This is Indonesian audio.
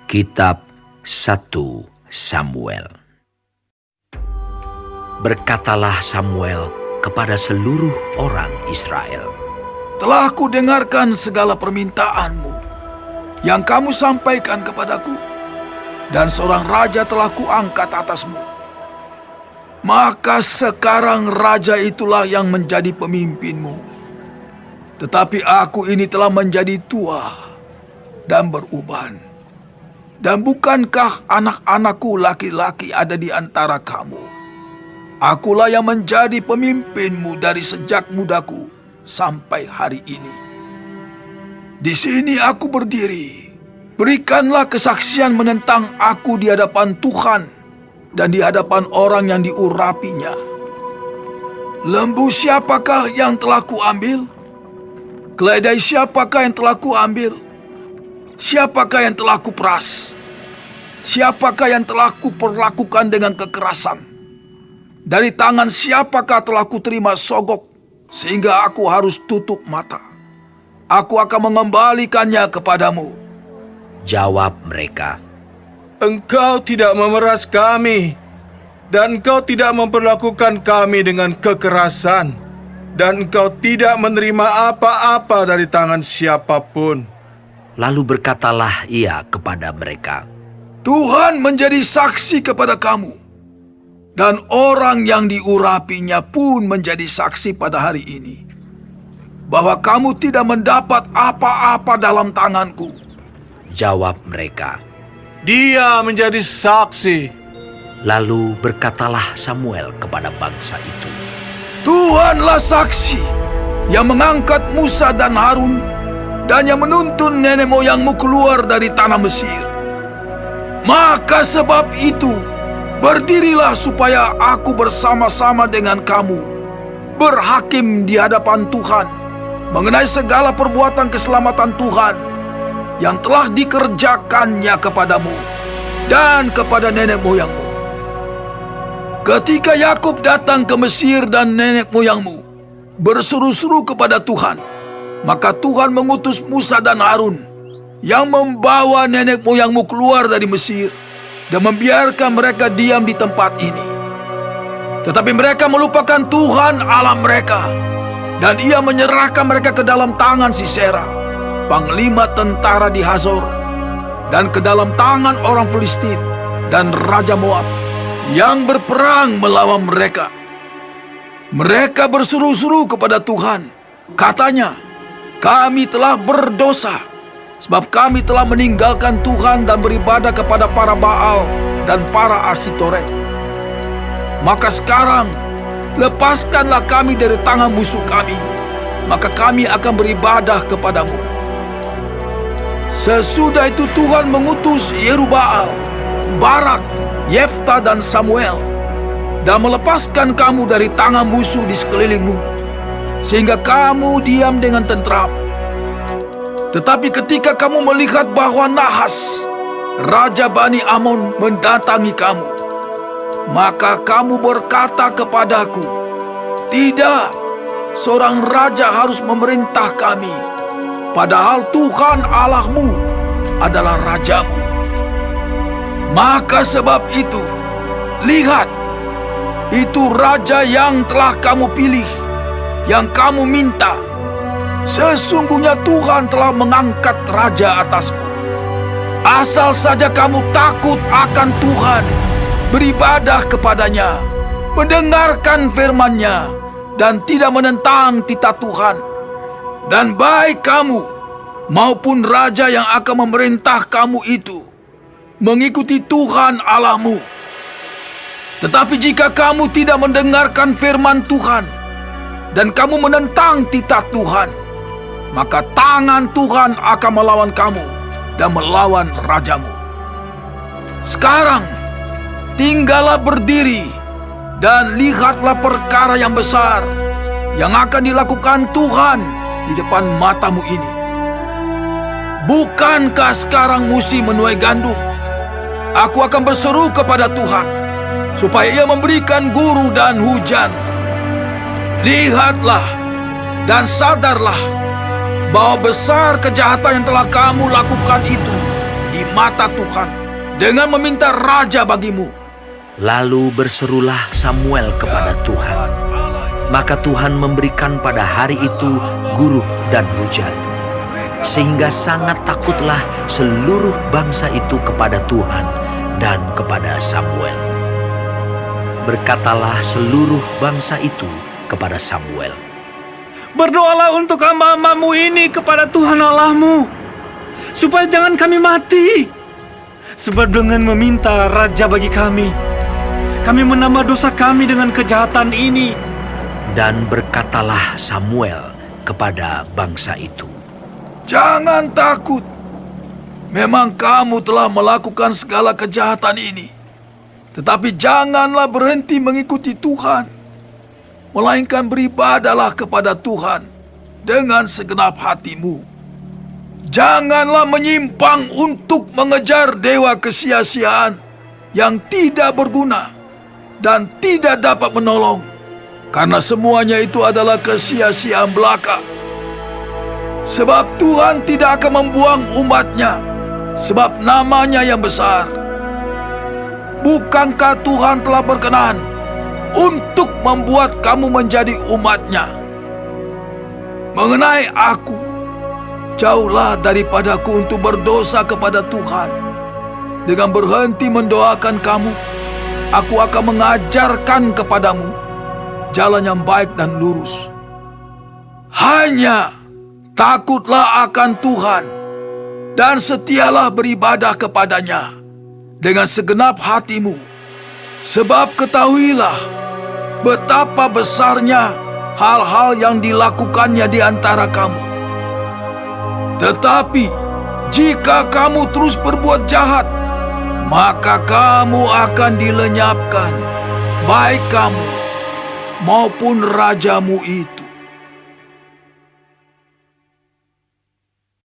Kitab 1 Samuel. Berkatalah Samuel kepada seluruh orang Israel, "Telah kudengarkan segala permintaanmu yang kamu sampaikan kepadaku, dan seorang raja telah kuangkat atasmu. Maka sekarang raja itulah yang menjadi pemimpinmu. Tetapi aku ini telah menjadi tua dan beruban. Dan bukankah anak-anakku laki-laki ada di antara kamu? Akulah yang menjadi pemimpinmu dari sejak mudaku sampai hari ini. Di sini aku berdiri. Berikanlah kesaksian menentang aku di hadapan Tuhan dan di hadapan orang yang diurapinya. Lembu siapakah yang telah kuambil? Keledai siapakah yang telah kuambil? Siapakah yang telah kuperas? Siapakah yang telah kuperlakukan dengan kekerasan? Dari tangan siapakah telah kuterima sogok sehingga aku harus tutup mata? Aku akan mengembalikannya kepadamu." Jawab mereka, Engkau tidak memeras kami, dan engkau tidak memperlakukan kami dengan kekerasan, dan engkau tidak menerima apa-apa dari tangan siapapun. lalu berkatalah ia kepada mereka, Tuhan menjadi saksi kepada kamu, dan orang yang diurapinya pun menjadi saksi pada hari ini, bahwa kamu tidak mendapat apa-apa dalam tanganku. Jawab mereka. Dia menjadi saksi. Lalu berkatalah Samuel kepada bangsa itu, Tuhanlah saksi yang mengangkat Musa dan Harun dan yang menuntun nenek moyangmu keluar dari tanah Mesir. Maka sebab itu, berdirilah supaya aku bersama-sama dengan kamu berhakim di hadapan Tuhan mengenai segala perbuatan keselamatan Tuhan yang telah dikerjakannya kepadamu dan kepada nenek moyangmu. Ketika Yakub datang ke Mesir dan nenek moyangmu berseru-seru kepada Tuhan, maka Tuhan mengutus Musa dan Harun yang membawa nenek moyangmu keluar dari Mesir dan membiarkan mereka diam di tempat ini. Tetapi mereka melupakan Tuhan Allah mereka, dan ia menyerahkan mereka ke dalam tangan Sisera, panglima tentara di Hazor, dan ke dalam tangan orang Filistin dan Raja Moab yang berperang melawan mereka. Mereka berseru-seru kepada Tuhan, katanya, "Kami telah berdosa, sebab kami telah meninggalkan Tuhan dan beribadah kepada para Baal dan para Arsitoret. Maka sekarang, lepaskanlah kami dari tangan musuh kami, maka kami akan beribadah kepadamu." Sesudah itu Tuhan mengutus Yerubbaal, Barak, Yefta dan Samuel, dan melepaskan kamu dari tangan musuh di sekelilingmu, sehingga kamu diam dengan tentram. Tetapi ketika kamu melihat bahwa Nahas, Raja Bani Amon, mendatangi kamu, maka kamu berkata kepadaku, "Tidak, seorang raja harus memerintah kami, padahal Tuhan Allahmu adalah rajamu." Maka sebab itu, lihat, itu raja yang telah kamu pilih, yang kamu minta. Sesungguhnya Tuhan telah mengangkat raja atasmu. Asal saja kamu takut akan Tuhan, beribadah kepadanya, mendengarkan firman-Nya, dan tidak menentang titah Tuhan. Dan baik kamu maupun raja yang akan memerintah kamu itu mengikuti Tuhan Allahmu. Tetapi jika kamu tidak mendengarkan firman Tuhan dan kamu menentang titah Tuhan, maka tangan Tuhan akan melawan kamu dan melawan rajamu. Sekarang, tinggallah berdiri dan lihatlah perkara yang besar yang akan dilakukan Tuhan di depan matamu ini. Bukankah sekarang musim menuai gandum? Aku akan berseru kepada Tuhan, supaya ia memberikan guru dan hujan. Lihatlah dan sadarlah bahwa besar kejahatan yang telah kamu lakukan itu di mata Tuhan dengan meminta raja bagimu. Lalu berserulah Samuel kepada Tuhan. Maka Tuhan memberikan pada hari itu guruh dan hujan. Sehingga sangat takutlah seluruh bangsa itu kepada Tuhan dan kepada Samuel. Berkatalah seluruh bangsa itu kepada Samuel, Berdoalah untuk hamba-hambamu ini kepada Tuhan Allahmu, supaya jangan kami mati. Sebab dengan meminta raja bagi kami menambah dosa kami dengan kejahatan ini. dan berkatalah Samuel kepada bangsa itu, Jangan takut. Memang kamu telah melakukan segala kejahatan ini. Tetapi janganlah berhenti mengikuti Tuhan, melainkan beribadahlah kepada Tuhan dengan segenap hatimu. Janganlah menyimpang untuk mengejar dewa kesia-siaan yang tidak berguna dan tidak dapat menolong, karena semuanya itu adalah kesia-siaan belaka. Sebab Tuhan tidak akan membuang umat-Nya, sebab namanya yang besar. Bukankah Tuhan telah berkenan untuk membuat kamu menjadi umat-Nya? Mengenai aku, jauhlah daripadaku untuk berdosa kepada Tuhan. Dengan berhenti mendoakan kamu, aku akan mengajarkan kepadamu jalan yang baik dan lurus. Hanya takutlah akan Tuhan dan setialah beribadah kepadanya dengan segenap hatimu. Sebab ketahuilah betapa besarnya hal-hal yang dilakukannya di antara kamu. Tetapi jika kamu terus berbuat jahat, maka kamu akan dilenyapkan, baik kamu maupun rajamu itu.